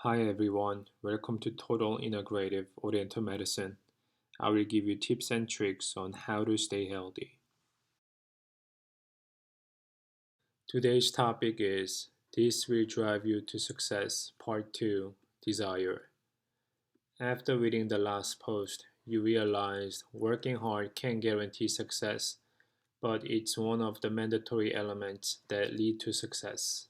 Hi everyone, welcome to Total Integrative Oriental Medicine. I will give you tips and tricks on how to stay healthy. Today's topic is This Will Drive You to Success, Part 2, Desire. After reading the last post, you realized working hard can guarantee success, but it's one of the mandatory elements that lead to success.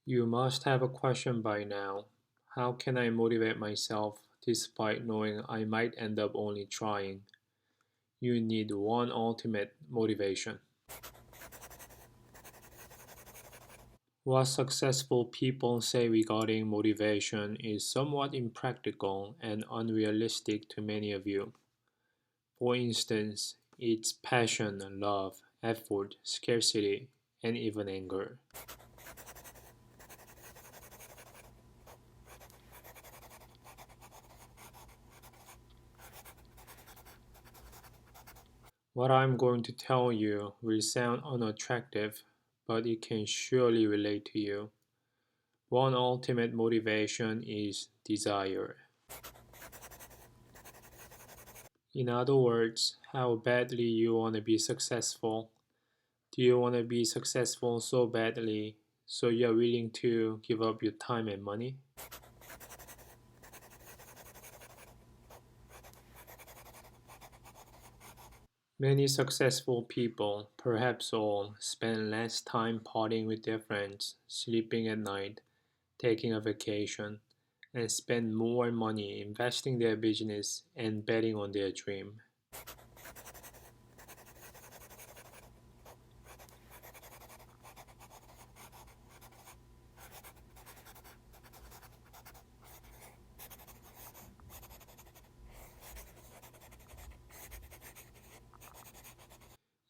You must have a question by now. How can I motivate myself despite knowing I might end up only trying? You need one ultimate motivation. What successful people say regarding motivation is somewhat impractical and unrealistic to many of you. For instance, it's passion, love, effort, scarcity, and even anger. What I'm going to tell you will sound unattractive, but it can surely relate to you. One ultimate motivation is desire. In other words, how badly you want to be successful. Do you want to be successful so badly so you're willing to give up your time and money? Many successful people, perhaps all, spend less time partying with their friends, sleeping at night, taking a vacation, and spend more money investing their business and betting on their dream.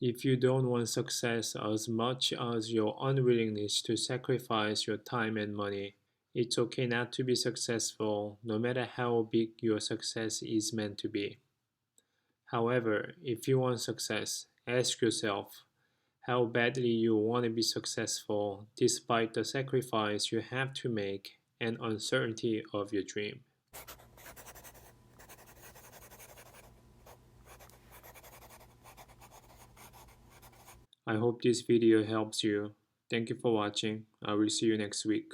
If you don't want success as much as your unwillingness to sacrifice your time and money, it's okay not to be successful, no matter how big your success is meant to be. However, if you want success, ask yourself how badly you want to be successful despite the sacrifice you have to make and uncertainty of your dream. I hope this video helps you. Thank you for watching. I will see you next week.